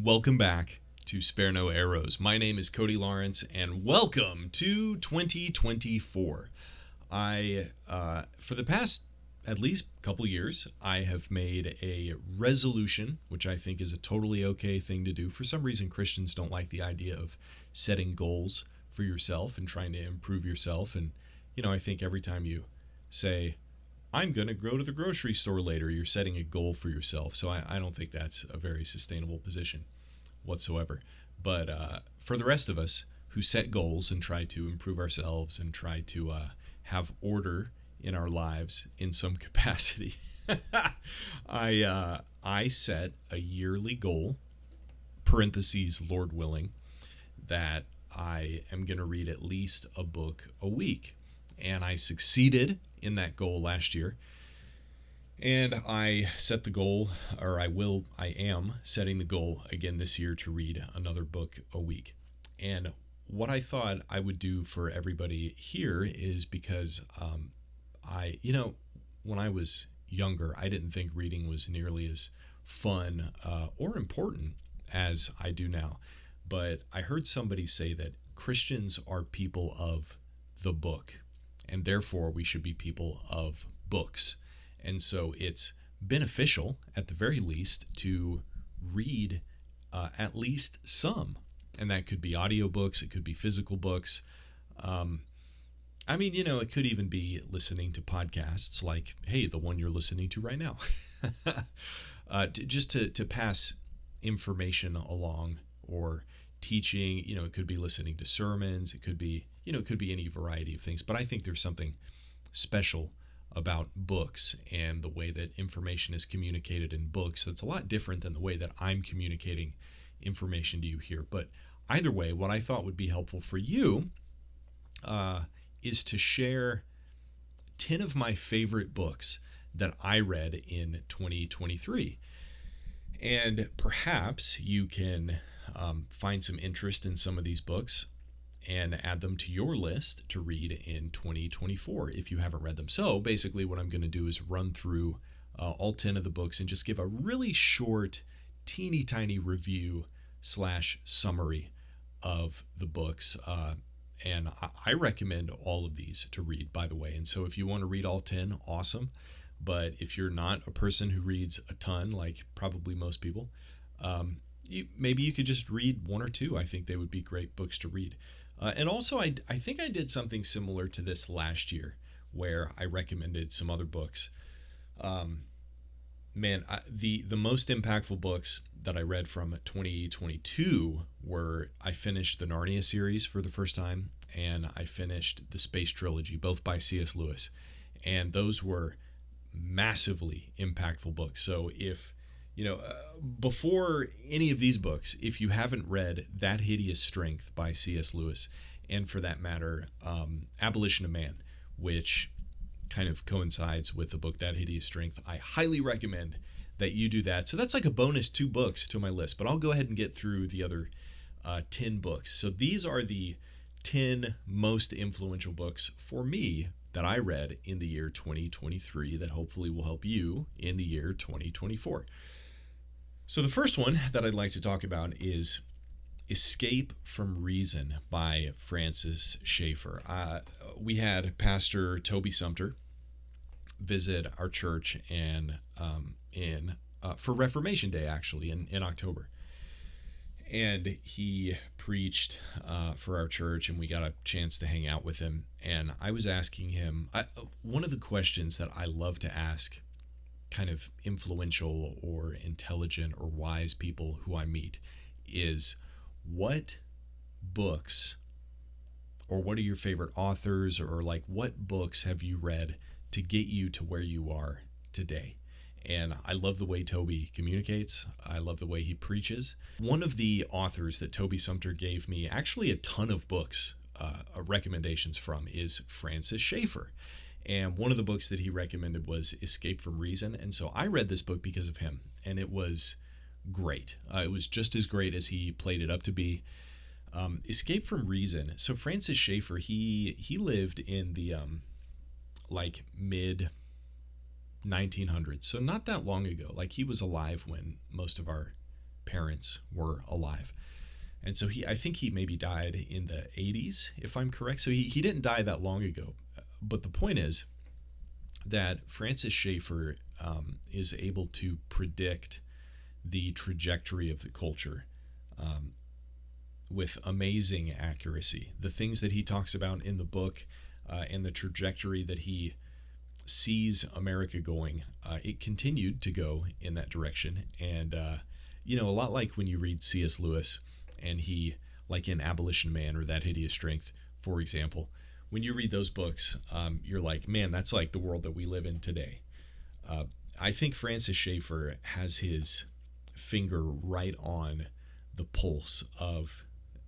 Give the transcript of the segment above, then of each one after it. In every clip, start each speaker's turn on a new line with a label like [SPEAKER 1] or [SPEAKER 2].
[SPEAKER 1] Welcome back to Spare No Arrows. My name is Cody Lawrence, and welcome to 2024. For the past at least couple years, I have made a resolution, which I think is a totally okay thing to do. For some reason, Christians don't like the idea of setting goals for yourself and trying to improve yourself. And, I think every time you say, I'm going to go to the grocery store later, you're setting a goal for yourself. So I don't think that's a very sustainable position whatsoever. But for the rest of us who set goals and try to improve ourselves and try to have order in our lives in some capacity, I set a yearly goal, parentheses, Lord willing, that I am going to read at least a book a week. And I succeeded in that goal last year. And I set the goal, or I am setting the goal again this year to read another book a week. And what I thought I would do for everybody here is because when I was younger, I didn't think reading was nearly as fun or important as I do now. But I heard somebody say that Christians are people of the book, and therefore we should be people of books. And so it's beneficial, at the very least, to read at least some. And that could be audiobooks, it could be physical books. It could even be listening to podcasts like, hey, the one you're listening to right now. to pass information along, or teaching. It could be listening to sermons. It could be any variety of things. But I think there's something special about books and the way that information is communicated in books. That's a lot different than the way that I'm communicating information to you here. But either way, what I thought would be helpful for you is to share 10 of my favorite books that I read in 2023. And perhaps you can find some interest in some of these books and add them to your list to read in 2024 if you haven't read them. So basically what I'm going to do is run through all 10 of the books and just give a really short, teeny tiny review / summary of the books. And I recommend all of these to read, by the way. And so if you want to read all 10, awesome. But if you're not a person who reads a ton, like probably most people, maybe you could just read one or two. I think they would be great books to read. And also, I think I did something similar to this last year, where I recommended some other books. The most impactful books that I read from 2022 were, I finished the Narnia series for the first time, and I finished the Space Trilogy, both by C.S. Lewis. And those were massively impactful books. So if before any of these books, if you haven't read That Hideous Strength by C.S. Lewis, and for that matter, Abolition of Man, which kind of coincides with the book That Hideous Strength, I highly recommend that you do that. So that's like a bonus 2 books to my list, but I'll go ahead and get through the other 10 books. So these are the 10 most influential books for me that I read in the year 2023 that hopefully will help you in the year 2024. So the first one that I'd like to talk about is Escape from Reason by Francis Schaeffer. We had Pastor Toby Sumter visit our church for Reformation Day, actually, in October. And he preached for our church, and we got a chance to hang out with him. And I was asking him, one of the questions that I love to ask kind of influential or intelligent or wise people who I meet is, what books, or what are your favorite authors, or like what books have you read to get you to where you are today? And I love the way Toby communicates. I love the way he preaches. One of the authors that Toby Sumter gave me actually a ton of books recommendations from is Francis Schaeffer. And one of the books that he recommended was Escape from Reason. And so I read this book because of him, and it was great. It was just as great as he played it up to be. Escape from Reason. So Francis Schaeffer, he lived in the mid 1900s, so not that long ago. Like, he was alive when most of our parents were alive. And so I think he maybe died in the 80s, if I'm correct. So he didn't die that long ago. But the point is that Francis Schaeffer is able to predict the trajectory of the culture with amazing accuracy. The things that he talks about in the book and the trajectory that he sees America going, it continued to go in that direction. And, a lot like when you read C.S. Lewis, and he, like in Abolition Man or That Hideous Strength, for example, when you read those books, you're like, man, that's like the world that we live in today. I think Francis Schaeffer has his finger right on the pulse of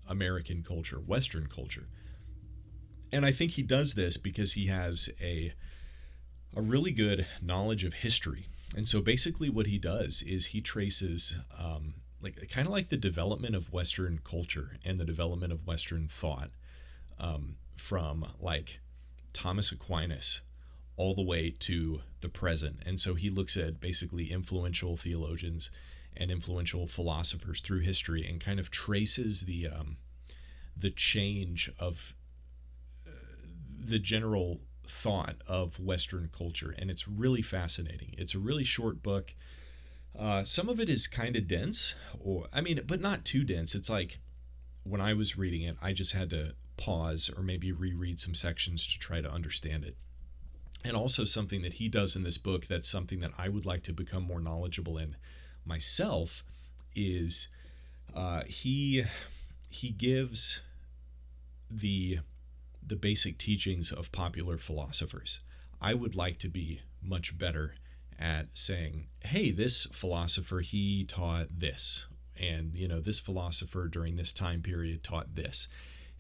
[SPEAKER 1] American culture, Western culture. And I think he does this because he has a really good knowledge of history. And so basically what he does is he traces kind of like the development of Western culture and the development of Western thought from like Thomas Aquinas all the way to the present. And so he looks at basically influential theologians and influential philosophers through history and kind of traces the change of the general thought of Western culture. And it's really fascinating. It's a really short book. Some of it is kind of dense, but not too dense. It's like when I was reading it, I just had to pause or maybe reread some sections to try to understand it. And also something that he does in this book that's something that I would like to become more knowledgeable in myself is he gives the basic teachings of popular philosophers. I would like to be much better at saying, hey, this philosopher, he taught this, and this philosopher during this time period taught this.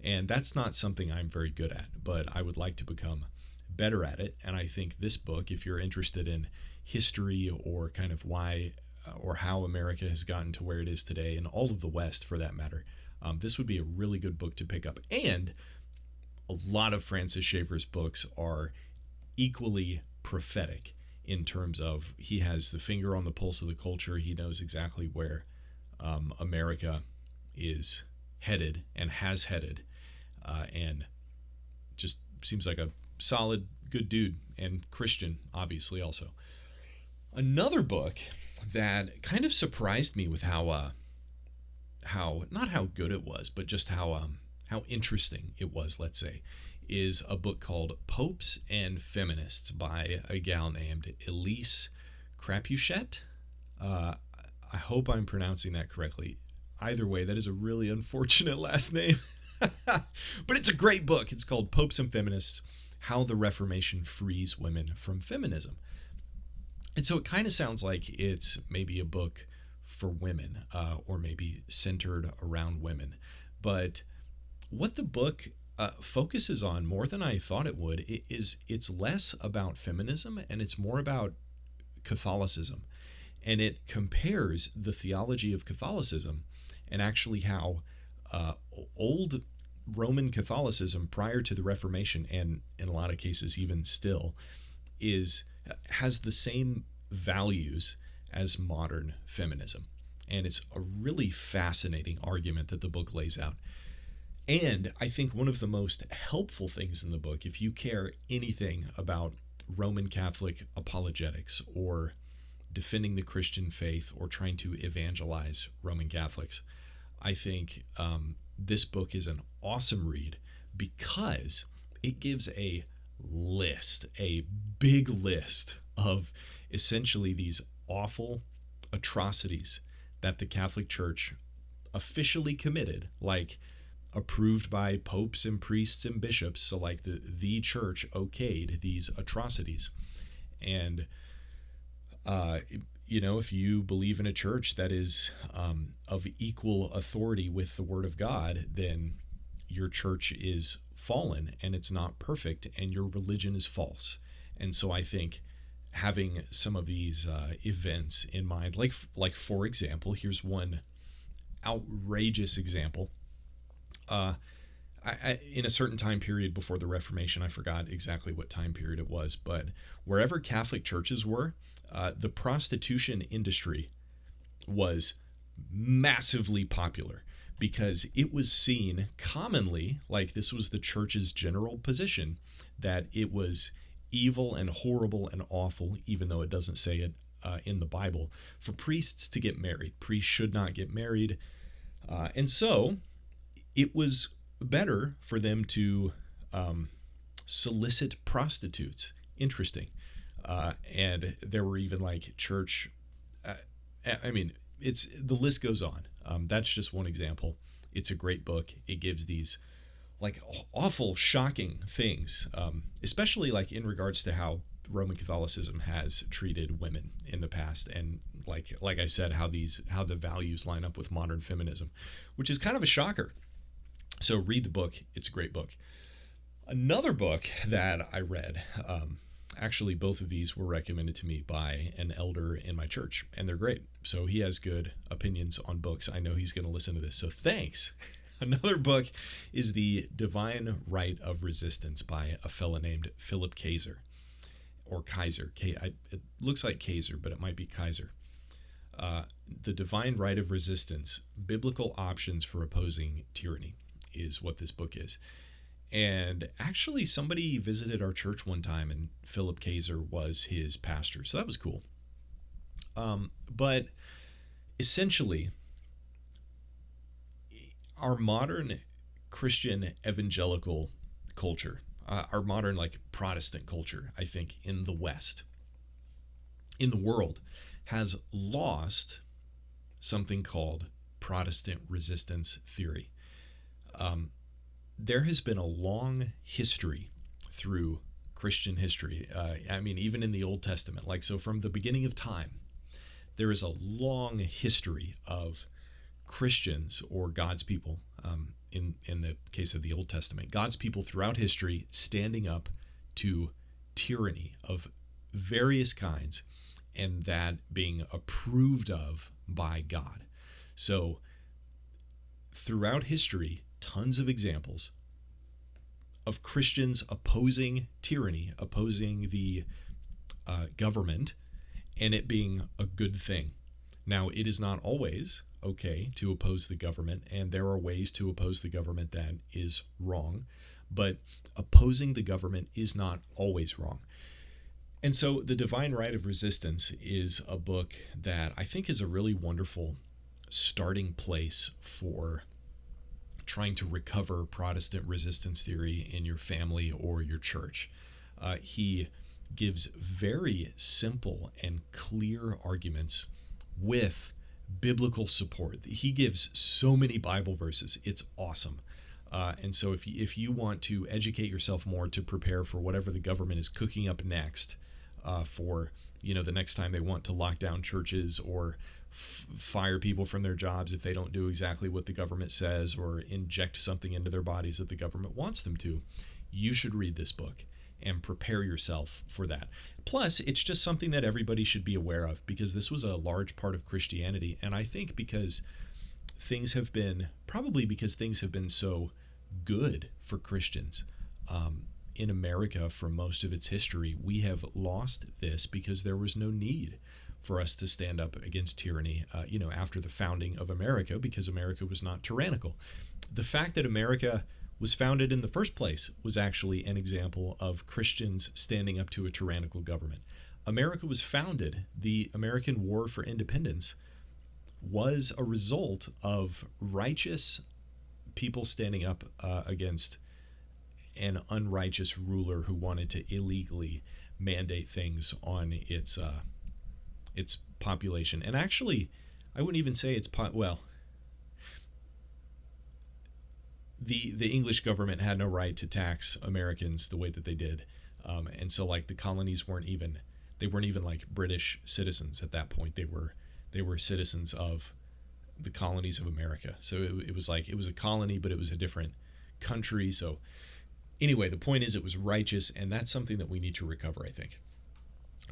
[SPEAKER 1] And that's not something I'm very good at, but I would like to become better at it. And I think this book, if you're interested in history or kind of why or how America has gotten to where it is today, and all of the West for that matter, this would be a really good book to pick up. And a lot of Francis Schaeffer's books are equally prophetic in terms of he has the finger on the pulse of the culture. He knows exactly where America is headed and has headed, and just seems like a solid, good dude, and Christian, obviously, also. Another book that kind of surprised me with how not how good it was, but just how interesting it was, let's say, is a book called Popes and Feminists by a gal named Elise Crapuchet. I hope I'm pronouncing that correctly. Either way, that is a really unfortunate last name. But it's a great book. It's called Popes and Feminists, How the Reformation Frees Women from Feminism. And so it kind of sounds like it's maybe a book for women, or maybe centered around women. But what the book focuses on more than I thought it would it's less about feminism and it's more about Catholicism. And it compares the theology of Catholicism and actually how old Roman Catholicism prior to the Reformation, and in a lot of cases even still, has the same values as modern feminism. And it's a really fascinating argument that the book lays out. And I think one of the most helpful things in the book, if you care anything about Roman Catholic apologetics or defending the Christian faith or trying to evangelize Roman Catholics, I think this book is an awesome read because it gives a big list of essentially these awful atrocities that the Catholic Church officially committed, like approved by popes and priests and bishops. So like the church okayed these atrocities. And, if you believe in a church that is of equal authority with the Word of God, then your church is fallen and it's not perfect and your religion is false. And so I think having some of these events in mind, like for example, here's one outrageous example. In a certain time period before the Reformation, I forgot exactly what time period it was, but wherever Catholic churches were, the prostitution industry was massively popular because it was seen commonly, like this was the church's general position, that it was evil and horrible and awful, even though it doesn't say it in the Bible, for priests to get married. Priests should not get married. And so it was better for them to solicit prostitutes. Interesting. And there were even like church, it's the list goes on. That's just one example. It's a great book. It gives these like awful, shocking things, especially like in regards to how Roman Catholicism has treated women in the past, and like I said, how the values line up with modern feminism, which is kind of a shocker. So read the book. It's a great book. Another book that I read, actually both of these were recommended to me by an elder in my church, and they're great. So he has good opinions on books. I know he's going to listen to this, so thanks. Another book is The Divine Right of Resistance by a fella named Philip Kaiser, or Kaiser. It looks like Kaiser, but it might be Kaiser. The Divine Right of Resistance, Biblical Options for Opposing Tyranny is what this book is. And actually somebody visited our church one time and Philip Kaiser was his pastor. So that was cool. But essentially, our modern Christian evangelical culture, our modern like Protestant culture, I think in the West, in the world, has lost something called Protestant resistance theory. There has been a long history through Christian history. Even in the Old Testament, so from the beginning of time, there is a long history of Christians, or God's people, in the case of the Old Testament, God's people throughout history standing up to tyranny of various kinds, and that being approved of by God. So throughout history, tons of examples of Christians opposing tyranny, opposing the government, and it being a good thing. Now, it is not always okay to oppose the government, and there are ways to oppose the government that is wrong, but opposing the government is not always wrong. And so The Divine Right of Resistance is a book that I think is a really wonderful starting place for trying to recover Protestant resistance theory in your family or your church. He gives very simple and clear arguments with biblical support. He gives so many Bible verses. It's awesome. And so if you want to educate yourself more to prepare for whatever the government is cooking up next, for the next time they want to lock down churches or fire people from their jobs if they don't do exactly what the government says, or inject something into their bodies that the government wants them to, you should read this book and prepare yourself for that. Plus, it's just something that everybody should be aware of, because this was a large part of Christianity. And I think because things have been so good for Christians in America for most of its history, we have lost this because there was no need for us to stand up against tyranny, after the founding of America, because America was not tyrannical. The fact that America was founded in the first place was actually an example of Christians standing up to a tyrannical government. America was founded, the American War for Independence was a result of righteous people standing up against an unrighteous ruler who wanted to illegally mandate things on its population. And actually, I wouldn't even say the English government had no right to tax Americans the way that they did. And so the colonies weren't even like British citizens at that point. They were citizens of the colonies of America. So it was a colony, but it was a different country. So anyway, the point is it was righteous, and that's something that we need to recover, I think.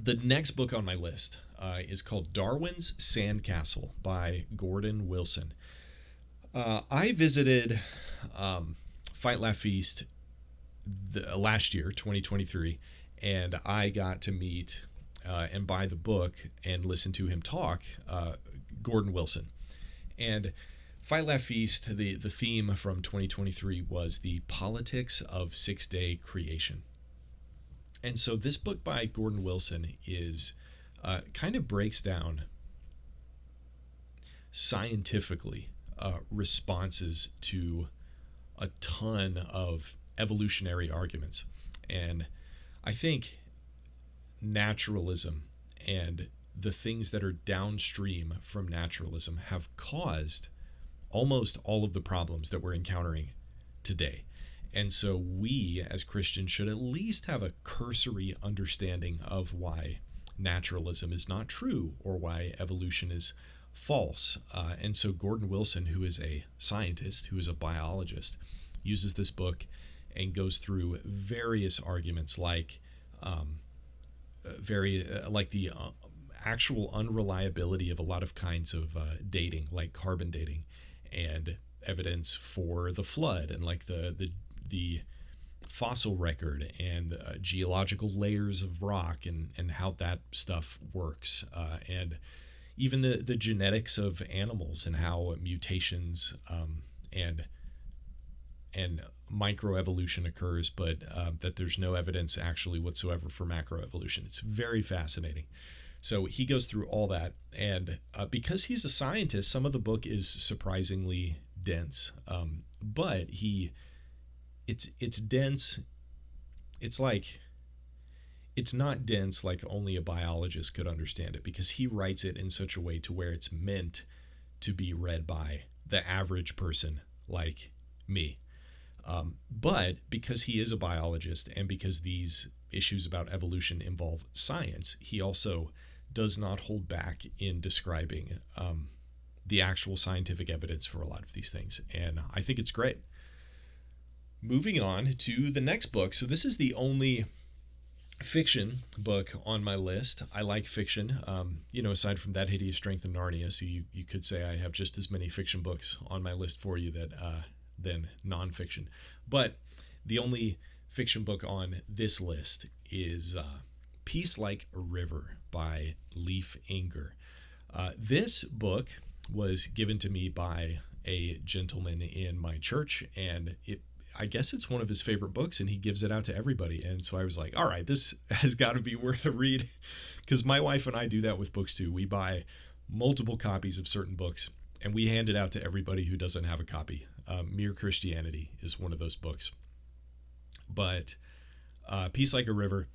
[SPEAKER 1] The next book on my list is called Darwin's Sandcastle by Gordon Wilson. I visited Fight Laugh Feast last year, 2023, and I got to meet and buy the book and listen to him talk, Gordon Wilson. And Fight Laugh Feast, the theme from 2023 was the politics of 6-day creation. And so this book by Gordon Wilson is kind of breaks down scientifically responses to a ton of evolutionary arguments. And I think naturalism and the things that are downstream from naturalism have caused almost all of the problems that we're encountering today. And so we as Christians should at least have a cursory understanding of why naturalism is not true or why evolution is false. And so Gordon Wilson, who is a scientist, who is a biologist, uses this book and goes through various arguments like the actual unreliability of a lot of kinds of dating, like carbon dating, and evidence for the flood, and like the fossil record, and geological layers of rock, and how that stuff works, and even the genetics of animals and how mutations and microevolution occurs, but that there's no evidence actually whatsoever for macroevolution. It's very fascinating. So he goes through all that, and because he's a scientist, some of the book is surprisingly dense, but it's dense. It's not dense like only a biologist could understand it, because he writes it in such a way to where it's meant to be read by the average person like me. But because he is a biologist, and because these issues about evolution involve science, he also does not hold back in describing the actual scientific evidence for a lot of these things. And I think it's great. Moving on to the next book. So this is the only fiction book on my list. I like fiction, aside from That Hideous Strength in Narnia. So you could say I have just as many fiction books on my list for you than nonfiction. But the only fiction book on this list is Peace Like a River by Leif Inger. This book was given to me by a gentleman in my church, and I guess it's one of his favorite books, and he gives it out to everybody. And so I was like, all right, this has got to be worth a read, because my wife and I do that with books too. We buy multiple copies of certain books, and we hand it out to everybody who doesn't have a copy. Mere Christianity is one of those books. But Peace Like a River,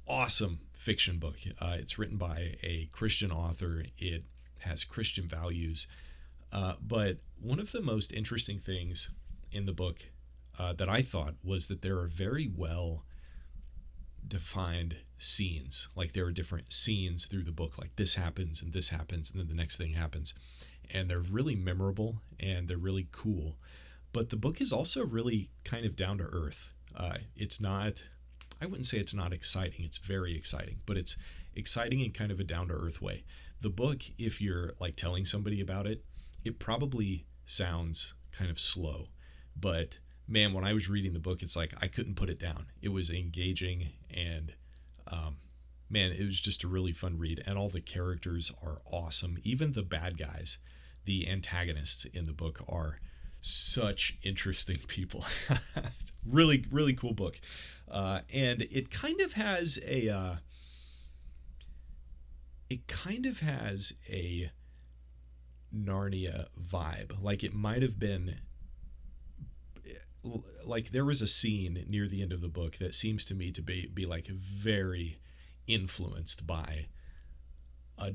[SPEAKER 1] awesome fiction book. It's written by a Christian author. It has Christian values. But one of the most interesting things in the book that I thought was that there are very well defined scenes. Like there are different scenes through the book, like this happens and then the next thing happens. And they're really memorable and they're really cool. But the book is also really kind of down to earth. It's not, I wouldn't say it's not exciting. It's very exciting, but it's exciting in kind of a down to earth way. The book, if you're like telling somebody about it, it probably sounds kind of slow, but man, when I was reading the book, it's like I couldn't put it down. It was engaging, and man, it was just a really fun read. And all the characters are awesome. Even the bad guys, the antagonists in the book, are such interesting people. Really, really cool book. And it kind of has a Narnia vibe. Like it might have been, like there was a scene near the end of the book that seems to me to be like very influenced by a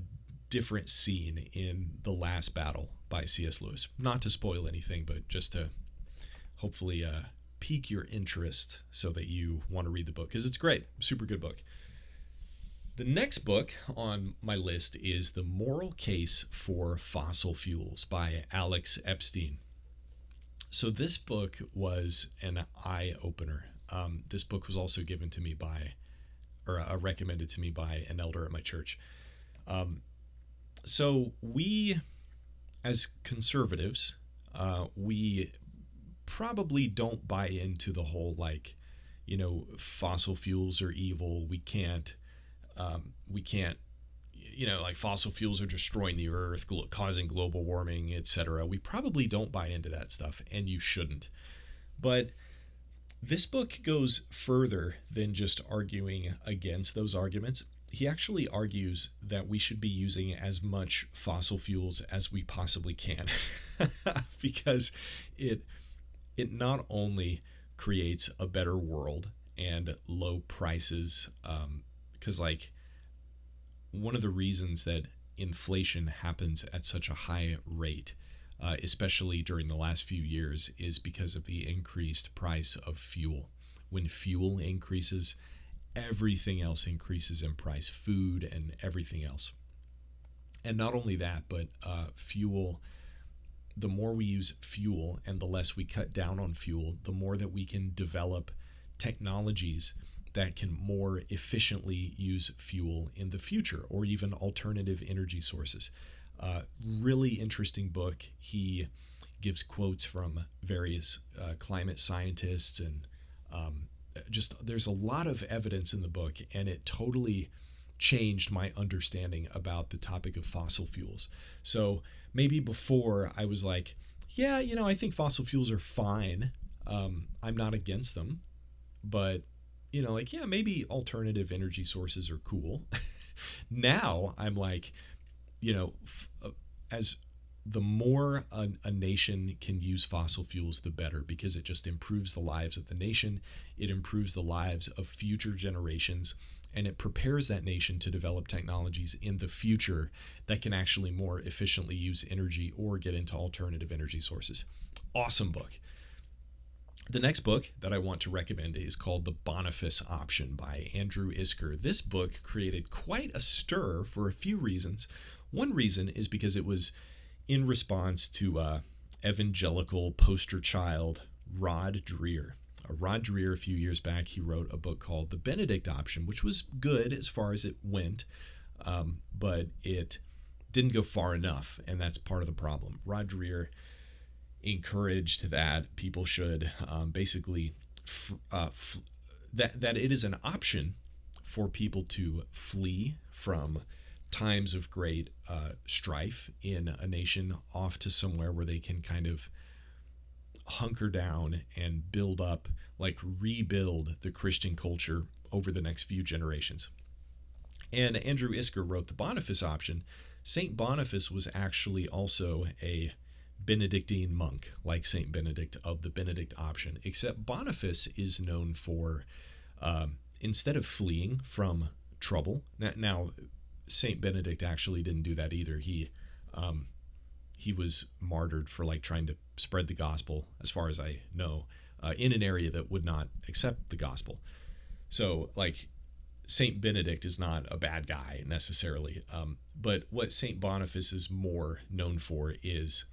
[SPEAKER 1] different scene in The Last Battle by C.S. Lewis. Not to spoil anything, but just to hopefully pique your interest so that you want to read the book, because it's great. Super good book. The next book on my list is The Moral Case for Fossil Fuels by Alex Epstein. So this book was an eye-opener. This book was also given to me recommended to me by an elder at my church. So we, as conservatives, we probably don't buy into the whole, fossil fuels are evil. We can't like fossil fuels are destroying the earth, causing global warming, etc. We probably don't buy into that stuff, and you shouldn't. But this book goes further than just arguing against those arguments. He actually argues that we should be using as much fossil fuels as we possibly can because it not only creates a better world and low prices, because like one of the reasons that inflation happens at such a high rate, especially during the last few years, is because of the increased price of fuel. When fuel increases, everything else increases in price, food and everything else. And not only that, but fuel, the more we use fuel and the less we cut down on fuel, the more that we can develop technologies that can more efficiently use fuel in the future, or even alternative energy sources. Really interesting book. He gives quotes from various climate scientists, and just there's a lot of evidence in the book, and it totally changed my understanding about the topic of fossil fuels. So maybe before I was like, yeah, I think fossil fuels are fine. I'm not against them, but yeah, maybe alternative energy sources are cool. Now I'm like, as the more a nation can use fossil fuels, the better, because it just improves the lives of the nation. It improves the lives of future generations, and it prepares that nation to develop technologies in the future that can actually more efficiently use energy or get into alternative energy sources. Awesome book. The next book that I want to recommend is called The Bonfice Option by Andrew Isker. This book created quite a stir for a few reasons. One reason is because it was in response to evangelical poster child Rod Dreher. Rod Dreher, a few years back, he wrote a book called The Benedict Option, which was good as far as it went, but it didn't go far enough, and that's part of the problem. Rod Dreher encouraged that people should basically that it is an option for people to flee from times of great strife in a nation off to somewhere where they can kind of hunker down and build up, like rebuild the Christian culture over the next few generations. And Andrew Isker wrote The Bonfice Option. St. Boniface was actually also a Benedictine monk, like St. Benedict of the Benedict Option, except Boniface is known for, instead of fleeing from trouble, now St. Benedict actually didn't do that either. He was martyred for like trying to spread the gospel, as far as I know, in an area that would not accept the gospel. So like St. Benedict is not a bad guy necessarily. But what St. Boniface is more known for is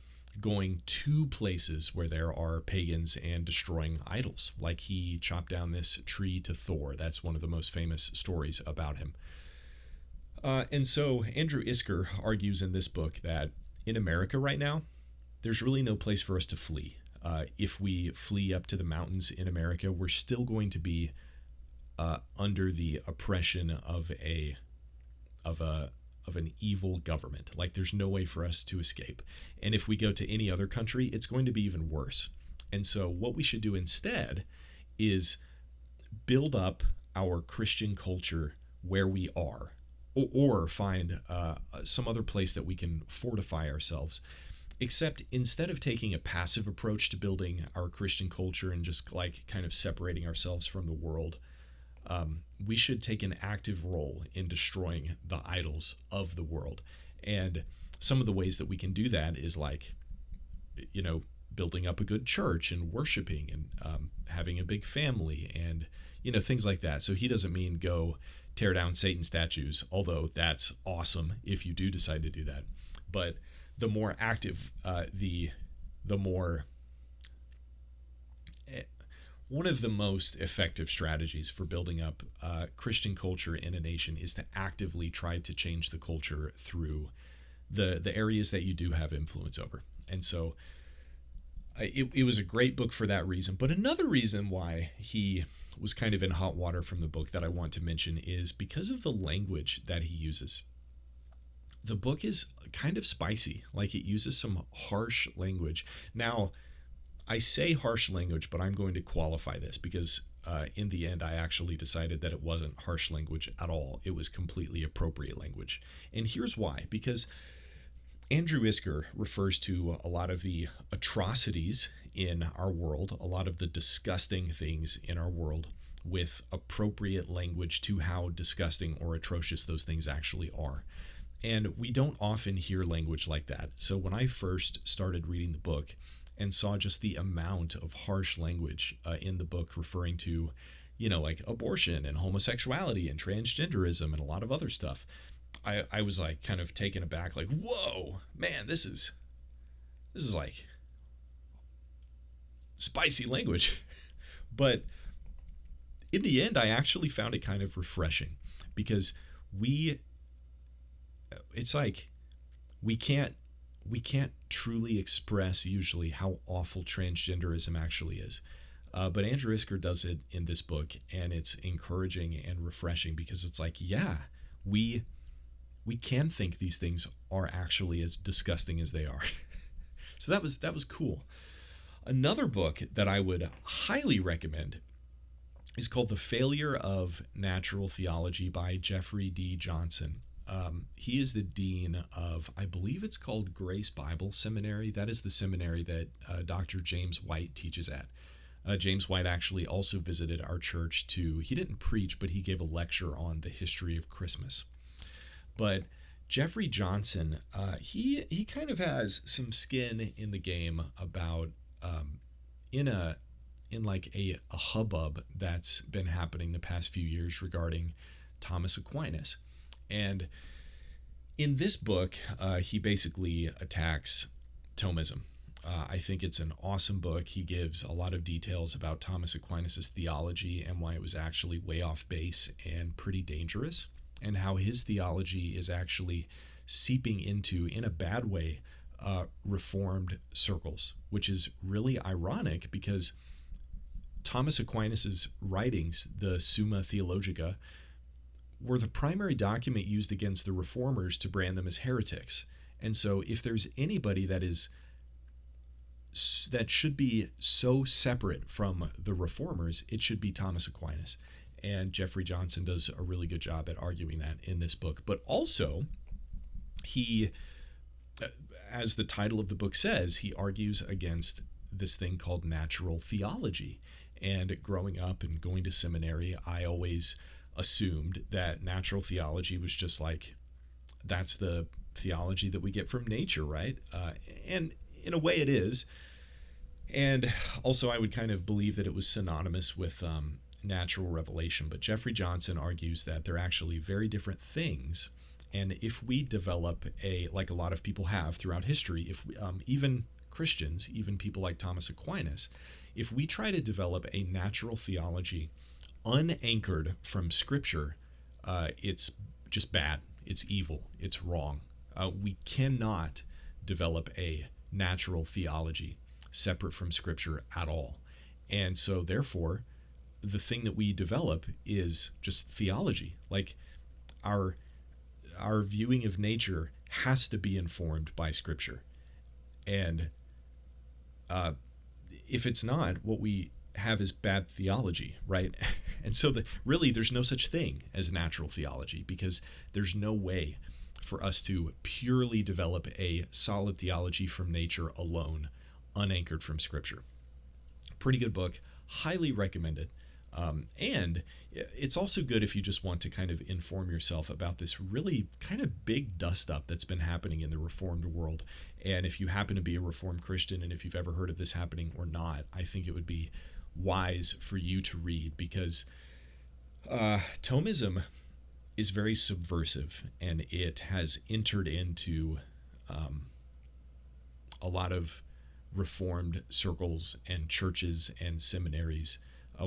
[SPEAKER 1] going to places where there are pagans and destroying idols. Like he chopped down this tree to Thor. That's one of the most famous stories about him. And so Andrew Isker argues in this book that in America right now, there's really no place for us to flee. If we flee up to the mountains in America, we're still going to be under the oppression of an evil government. Like there's no way for us to escape. And if we go to any other country, it's going to be even worse. And so what we should do instead is build up our Christian culture where we are, or find some other place that we can fortify ourselves. Except instead of taking a passive approach to building our Christian culture and just like kind of separating ourselves from the world, we should take an active role in destroying the idols of the world. And some of the ways that we can do that is like, building up a good church and worshiping and having a big family and, things like that. So he doesn't mean go tear down Satan statues, although that's awesome if you do decide to do that. But the more active, the more... One of the most effective strategies for building up Christian culture in a nation is to actively try to change the culture through the areas that you do have influence over. And so it was a great book for that reason. But another reason why he was kind of in hot water from the book that I want to mention is because of the language that he uses. the book is kind of spicy. Like, it uses some harsh language. Now, I say harsh language, but I'm going to qualify this because in the end, I actually decided that it wasn't harsh language at all. It was completely appropriate language. And here's why. Because Andrew Isker refers to a lot of the atrocities in our world, a lot of the disgusting things in our world, with appropriate language to how disgusting or atrocious those things actually are. And we don't often hear language like that. So when I first started reading the book and saw just the amount of harsh language in the book referring to, like abortion and homosexuality and transgenderism and a lot of other stuff, I was like kind of taken aback, like, whoa, man, this is like spicy language. But in the end, I actually found it kind of refreshing because it's like we can't truly express usually how awful transgenderism actually is. But Andrew Isker does it in this book, and it's encouraging and refreshing because it's like, yeah, we can think these things are actually as disgusting as they are. So that was cool. Another book that I would highly recommend is called The Failure of Natural Theology by Jeffrey D. Johnson. He is the dean of, I believe it's called Grace Bible Seminary. That is the seminary that Dr. James White teaches at. James White actually also visited our church he didn't preach, but he gave a lecture on the history of Christmas. But Jeffrey Johnson, he kind of has some skin in the game about in like a hubbub that's been happening the past few years regarding Thomas Aquinas. And in this book, he basically attacks Thomism. I think it's an awesome book. He gives a lot of details about Thomas Aquinas' theology and why it was actually way off base and pretty dangerous, and how his theology is actually seeping into, in a bad way, Reformed circles, which is really ironic because Thomas Aquinas' writings, the Summa Theologica, were the primary document used against the Reformers to brand them as heretics. And so if there's anybody that should be so separate from the Reformers, it should be Thomas Aquinas. And Jeffrey Johnson does a really good job at arguing that in this book. But also, he, as the title of the book says, he argues against this thing called natural theology. And growing up and going to seminary, I always assumed that natural theology was just like, that's the theology that we get from nature, right? And in a way it is. And also I would kind of believe that it was synonymous with natural revelation. But Jeffrey Johnson argues that they're actually very different things. And if we develop like a lot of people have throughout history, if even Christians, even people like Thomas Aquinas, if we try to develop a natural theology unanchored from Scripture, it's just bad. It's evil. It's wrong. We cannot develop a natural theology separate from Scripture at all. And so therefore, the thing that we develop is just theology. Like our viewing of nature has to be informed by Scripture. And if it's not, what we have is bad theology, right? And so really there's no such thing as natural theology, because there's no way for us to purely develop a solid theology from nature alone, unanchored from Scripture. Pretty good book, highly recommended. And it's also good if you just want to kind of inform yourself about this really kind of big dust up that's been happening in the Reformed world. And if you happen to be a Reformed Christian, and if you've ever heard of this happening or not, I think it would be wise for you to read, because Thomism is very subversive, and it has entered into a lot of Reformed circles and churches and seminaries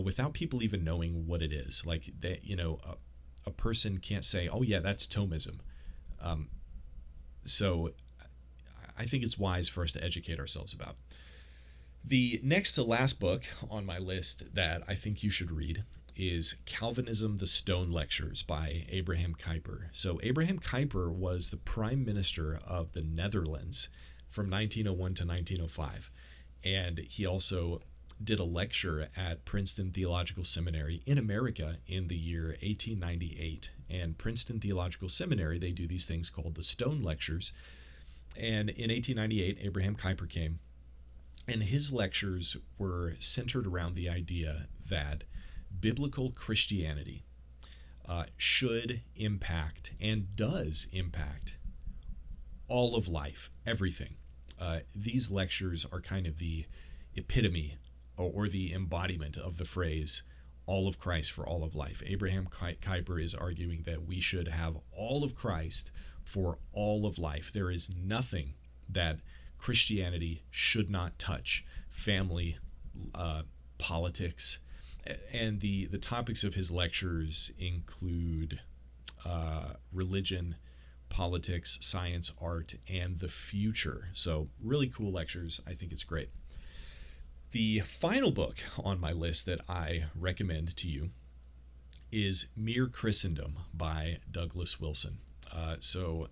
[SPEAKER 1] without people even knowing what it is. Like that, a person can't say, "Oh yeah, that's Thomism." So I think it's wise for us to educate ourselves about. The next to last book on my list that I think you should read is Calvinism, the Stone Lectures by Abraham Kuyper. So Abraham Kuyper was the prime minister of the Netherlands from 1901 to 1905. And he also did a lecture at Princeton Theological Seminary in America in the year 1898. And Princeton Theological Seminary, they do these things called the Stone Lectures. And in 1898, Abraham Kuyper came, and his lectures were centered around the idea that biblical Christianity should impact and does impact all of life, everything. These lectures are kind of the epitome or the embodiment of the phrase, all of Christ for all of life. Abraham Kuyper is arguing that we should have all of Christ for all of life. There is nothing that Christianity should not touch. Family, politics, and the topics of his lectures include religion, politics, science, art, and the future. So really cool lectures. I think it's great. The final book on my list that I recommend to you is Mere Christendom by Douglas Wilson. So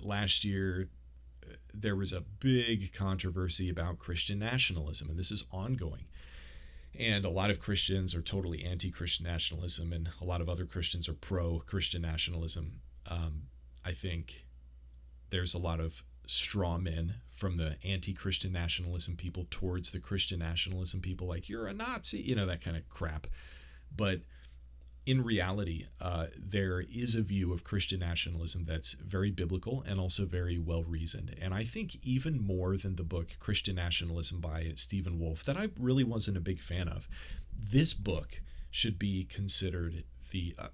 [SPEAKER 1] last year, there was a big controversy about Christian nationalism, and this is ongoing. And a lot of Christians are totally anti-Christian nationalism, and a lot of other Christians are pro-Christian nationalism. I think there's a lot of straw men from the anti-Christian nationalism people towards the Christian nationalism people, like, you're a Nazi, that kind of crap. But in reality, there is a view of Christian nationalism that's very biblical and also very well-reasoned. And I think even more than the book Christian Nationalism by Stephen Wolfe, that I really wasn't a big fan of, this book should be considered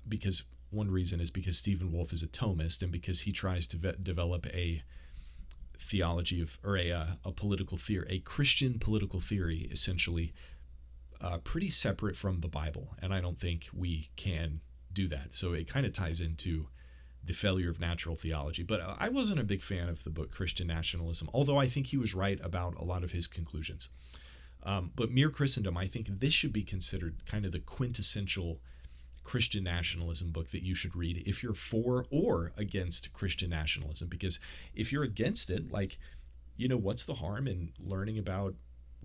[SPEAKER 1] because one reason is because Stephen Wolfe is a Thomist, and because he tries to develop a theology of, or a political theory, a Christian political theory, essentially, pretty separate from the Bible. And I don't think we can do that. So it kind of ties into the failure of natural theology. But I wasn't a big fan of the book Christian Nationalism, although I think he was right about a lot of his conclusions. But Mere Christendom, I think this should be considered kind of the quintessential Christian nationalism book that you should read if you're for or against Christian nationalism. Because if you're against it, what's the harm in learning about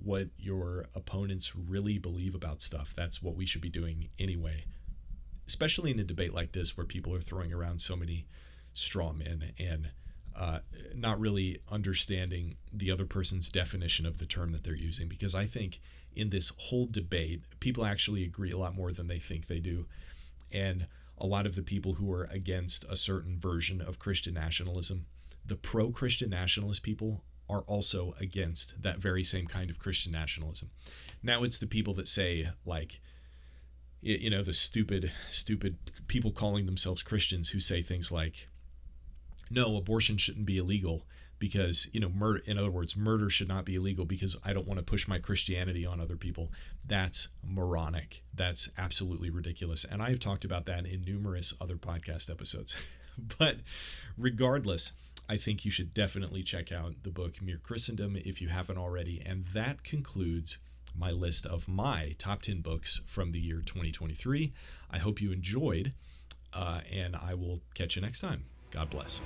[SPEAKER 1] what your opponents really believe about stuff? That's what we should be doing anyway, especially in a debate like this where people are throwing around so many straw men and not really understanding the other person's definition of the term that they're using. Because I think in this whole debate, people actually agree a lot more than they think they do. And a lot of the people who are against a certain version of Christian nationalism, the pro-Christian nationalist people, are also against that very same kind of Christian nationalism. Now it's the people that say, the stupid people calling themselves Christians who say things like, no, abortion shouldn't be illegal because, murder, in other words, murder should not be illegal because I don't want to push my Christianity on other people. That's moronic. That's absolutely ridiculous. And I've talked about that in numerous other podcast episodes. But regardless, I think you should definitely check out the book Mere Christendom if you haven't already. And that concludes my list of my top 10 books from the year 2023. I hope you enjoyed, and I will catch you next time. God bless.